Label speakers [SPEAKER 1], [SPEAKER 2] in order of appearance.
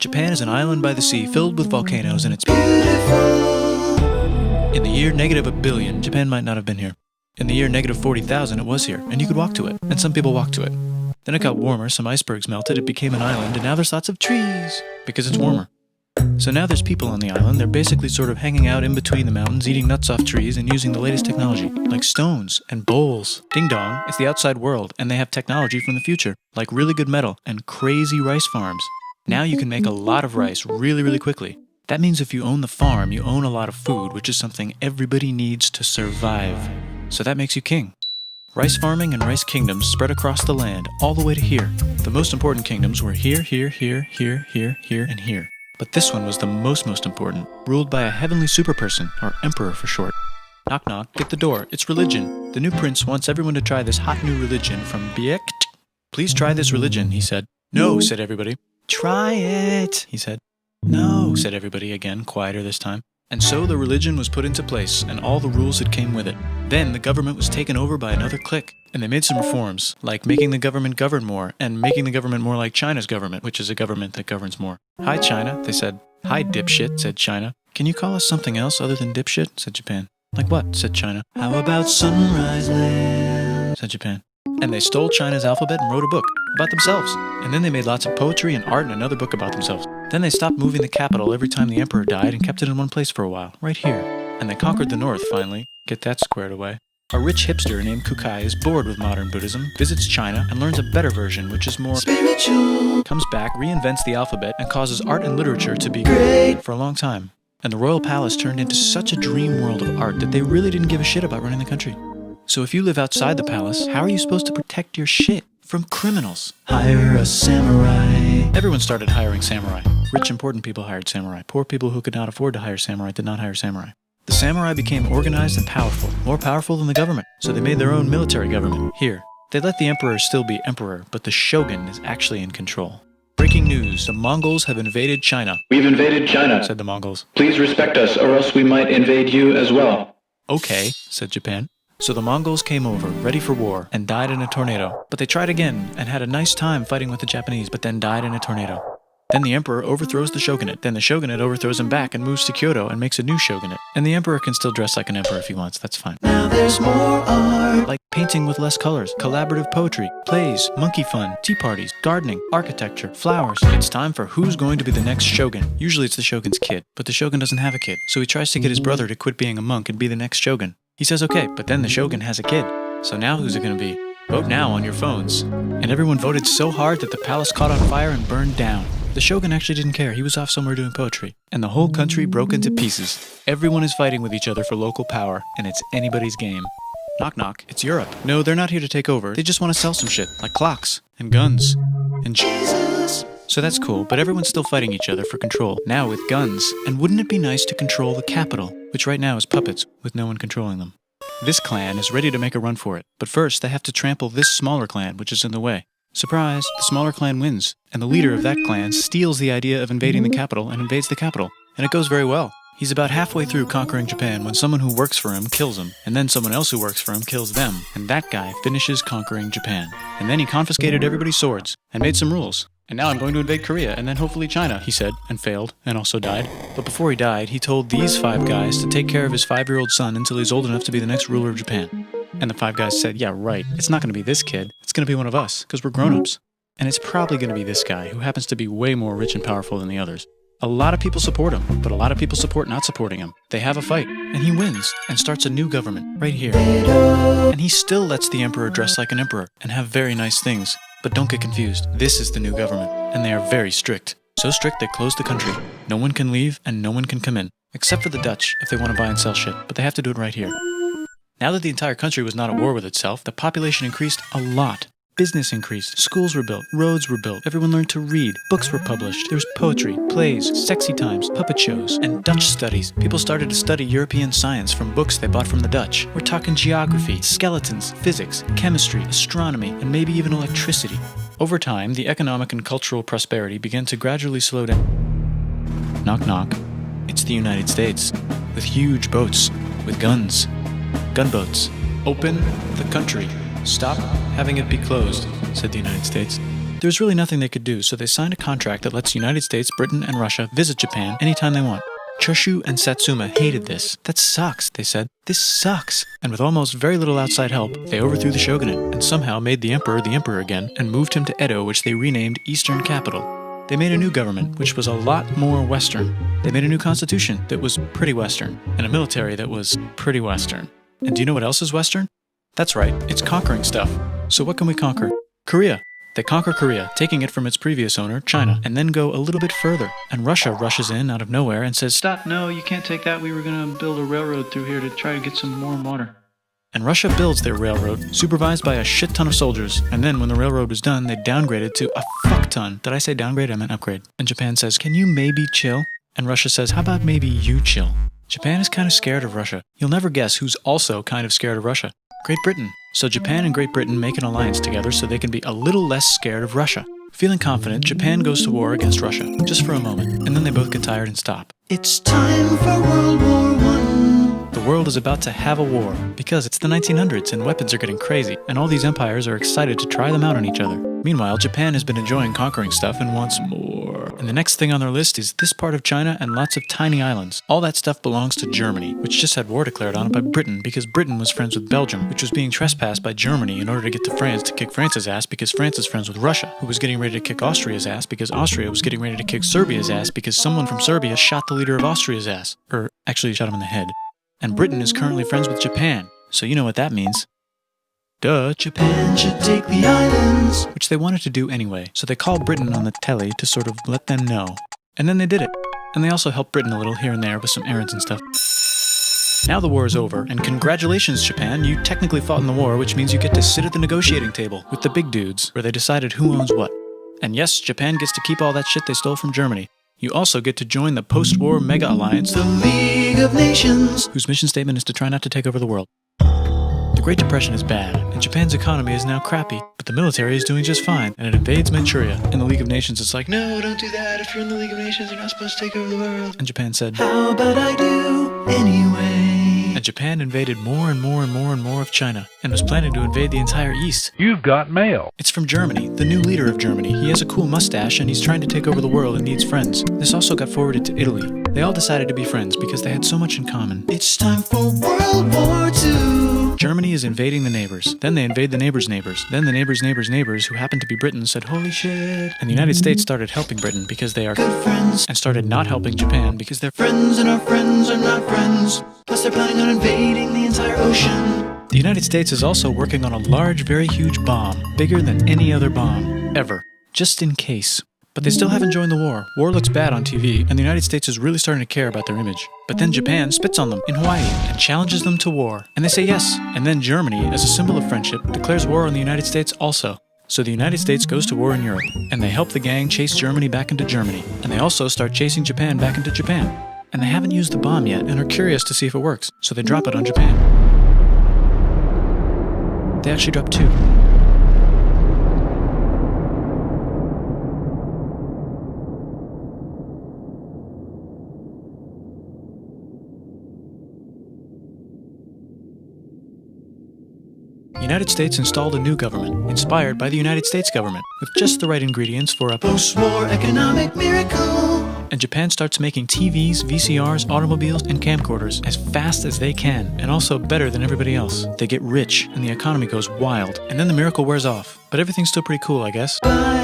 [SPEAKER 1] Japan is an island by the sea filled with volcanoes, and it's beautiful. In the year -1 billion, Japan might not have been here. In the year -40,000, it was here, and you could walk to it, and some people walked to it. Then it got warmer, some icebergs melted, it became an island, and now there's lots of trees, because it's warmer. So now there's people on the island. They're basically sort of hanging out in between the mountains, eating nuts off trees, and using the latest technology, like stones and bowls. Ding dong, it's the outside world, and they have technology from the future, like really good metal and crazy rice farms. Now you can make a lot of rice really, really quickly. That means if you own the farm, you own a lot of food, which is something everybody needs to survive. So that makes you king. Rice farming and rice kingdoms spread across the land, all the way to here. The most important kingdoms were here, here, here, here, here, here, and here. But this one was the most important, ruled by a heavenly superperson, or emperor for short. Knock knock, get the door, it's religion. The new prince wants everyone to try this hot new religion from Biekt. Please try this religion, he said. No, said everybody. Try it, he said. No, said everybody again, quieter this time. And so the religion was put into place, and all the rules that came with it. Then the government was taken over by another clique, and they made some reforms, like making the government govern more, and making the government more like China's government, which is a government that governs more. Hi, China, they said. Hi, dipshit, said China. Can you call us something else other than dipshit, said Japan. Like what, said China. How about Sunrise Land, said Japan. And they stole China's alphabet and wrote a book about themselves. And then they made lots of poetry and art and another book about themselves. Then they stopped moving the capital every time the emperor died and kept it in one place for a while, right here. And they conquered the north, finally. Get that squared away. A rich hipster named Kukai is bored with modern Buddhism, visits China, and learns a better version, which is more spiritual. Comes back, reinvents the alphabet, and causes art and literature to be great for a long time. And the royal palace turned into such a dream world of art that they really didn't give a shit about running the country. So if you live outside the palace, how are you supposed to protect your shit from criminals? Hire a samurai. Everyone started hiring samurai. Rich, important people hired samurai. Poor people who could not afford to hire samurai did not hire samurai. The samurai became organized and powerful, more powerful than the government. So they made their own military government. Here, they let the emperor still be emperor, but the shogun is actually in control. Breaking news, the Mongols have invaded China.
[SPEAKER 2] We've invaded China,
[SPEAKER 1] said the Mongols.
[SPEAKER 2] Please respect us, or else we might invade you as well.
[SPEAKER 1] Okay, said Japan. So the Mongols came over, ready for war, and died in a tornado. But they tried again, and had a nice time fighting with the Japanese, but then died in a tornado. Then the emperor overthrows the shogunate. Then the shogunate overthrows him back and moves to Kyoto and makes a new shogunate. And the emperor can still dress like an emperor if he wants, that's fine. Now there's more art. Like painting with less colors, collaborative poetry, plays, monkey fun, tea parties, gardening, architecture, flowers. It's time for who's going to be the next shogun. Usually it's the shogun's kid, but the shogun doesn't have a kid. So he tries to get his brother to quit being a monk and be the next shogun. He says okay, but then the shogun has a kid. So now who's it going to be? Vote now on your phones. And everyone voted so hard that the palace caught on fire and burned down. The shogun actually didn't care. He was off somewhere doing poetry. And the whole country broke into pieces. Everyone is fighting with each other for local power, and it's anybody's game. Knock knock, it's Europe. No, they're not here to take over. They just want to sell some shit, like clocks, and guns, and Jesus. So that's cool, but everyone's still fighting each other for control, now with guns. And wouldn't it be nice to control the capital, which right now is puppets, with no one controlling them? This clan is ready to make a run for it, but first they have to trample this smaller clan, which is in the way. Surprise, the smaller clan wins, and the leader of that clan steals the idea of invading the capital and invades the capital, and it goes very well. He's about halfway through conquering Japan when someone who works for him kills him, and then someone else who works for him kills them, and that guy finishes conquering Japan. And then he confiscated everybody's swords, and made some rules. And now I'm going to invade Korea, and then hopefully China, he said, and failed, and also died. But before he died, he told these 5 guys to take care of his 5-year-old son until he's old enough to be the next ruler of Japan. And the 5 guys said, yeah, right, it's not going to be this kid, it's going to be one of us, because we're grown-ups. And it's probably going to be this guy, who happens to be way more rich and powerful than the others. A lot of people support him, but a lot of people support not supporting him. They have a fight, and he wins, and starts a new government, right here. And he still lets the emperor dress like an emperor, and have very nice things. But don't get confused, this is the new government, and they are very strict. So strict they closed the country. No one can leave, and no one can come in. Except for the Dutch, if they want to buy and sell shit, but they have to do it right here. Now that the entire country was not at war with itself, the population increased a lot. Business increased, schools were built, roads were built, everyone learned to read, books were published, there was poetry, plays, sexy times, puppet shows, and Dutch studies. People started to study European science from books they bought from the Dutch. We're talking geography, skeletons, physics, chemistry, astronomy, and maybe even electricity. Over time, the economic and cultural prosperity began to gradually slow down. Knock knock. It's the United States, with huge boats, with guns. Gunboats. Open the country. Stop having it be closed, said the United States. There's really nothing they could do, so they signed a contract that lets the United States, Britain, and Russia visit Japan anytime they want. Choshu and Satsuma hated this. That sucks, they said. This sucks. And with almost very little outside help, they overthrew the shogunate and somehow made the emperor again and moved him to Edo, which they renamed Eastern Capital. They made a new government, which was a lot more Western. They made a new constitution that was pretty Western, and a military that was pretty Western. And do you know what else is Western? That's right, it's conquering stuff. So what can we conquer? Korea. They conquer Korea, taking it from its previous owner, China, and then go a little bit further. And Russia rushes in out of nowhere and says, "Stop, no, you can't take that. We were going to build a railroad through here to try to get some warm water." And Russia builds their railroad, supervised by a shit ton of soldiers. And then when the railroad was done, they downgraded to a fuck ton. Did I say downgrade? I meant upgrade. And Japan says, "Can you maybe chill?" And Russia says, "How about maybe you chill?" Japan is kind of scared of Russia. You'll never guess who's also kind of scared of Russia. Great Britain. So Japan and Great Britain make an alliance together so they can be a little less scared of Russia. Feeling confident, Japan goes to war against Russia, just for a moment, and then they both get tired and stop. It's time for World War I. The world is about to have a war, because it's the 1900s and weapons are getting crazy, and all these empires are excited to try them out on each other. Meanwhile, Japan has been enjoying conquering stuff and wants more. And the next thing on their list is this part of China and lots of tiny islands. All that stuff belongs to Germany, which just had war declared on it by Britain because Britain was friends with Belgium, which was being trespassed by Germany in order to get to France to kick France's ass because France is friends with Russia, who was getting ready to kick Austria's ass because Austria was getting ready to kick Serbia's ass because someone from Serbia shot the leader of Austria's ass. Or actually shot him in the head. And Britain is currently friends with Japan, so you know what that means. Duh, Japan should take the islands. Which they wanted to do anyway, so they called Britain on the telly to sort of let them know. And then they did it. And they also helped Britain a little here and there with some errands and stuff. Now the war is over, and congratulations, Japan, you technically fought in the war, which means you get to sit at the negotiating table with the big dudes, where they decided who owns what. And yes, Japan gets to keep all that shit they stole from Germany. You also get to join the post-war mega alliance, the League of Nations, whose mission statement is to try not to take over the world. The Great Depression is bad, and Japan's economy is now crappy, but the military is doing just fine, and it invades Manchuria. And the League of Nations is like, "No, don't do that. If you're in the League of Nations, you're not supposed to take over the world." And Japan said, "How about I do anyway?" And Japan invaded more and more and more and more of China, and was planning to invade the entire East.
[SPEAKER 3] You've got mail.
[SPEAKER 1] It's from Germany, the new leader of Germany. He has a cool mustache, and he's trying to take over the world and needs friends. This also got forwarded to Italy. They all decided to be friends because they had so much in common. It's time for World War II. Germany is invading the neighbors. Then they invade the neighbors' neighbors. Then the neighbors' neighbors' neighbors, who happened to be Britain, said, "Holy shit." And the United States started helping Britain because they are good friends, and started not helping Japan because they're friends and our friends are not friends. Plus they're planning on invading the entire ocean. The United States is also working on a large, very huge bomb, bigger than any other bomb, ever, just in case. But they still haven't joined the war. War looks bad on TV, and the United States is really starting to care about their image. But then Japan spits on them in Hawaii and challenges them to war. And they say yes. And then Germany, as a symbol of friendship, declares war on the United States also. So the United States goes to war in Europe, and they help the gang chase Germany back into Germany. And they also start chasing Japan back into Japan. And they haven't used the bomb yet and are curious to see if it works, so they drop it on Japan. They actually drop two. The United States installed a new government, inspired by the United States government, with just the right ingredients for a post-war economic miracle. And Japan starts making TVs, VCRs, automobiles, and camcorders as fast as they can, and also better than everybody else. They get rich, and the economy goes wild, and then the miracle wears off. But everything's still pretty cool, I guess. Bye.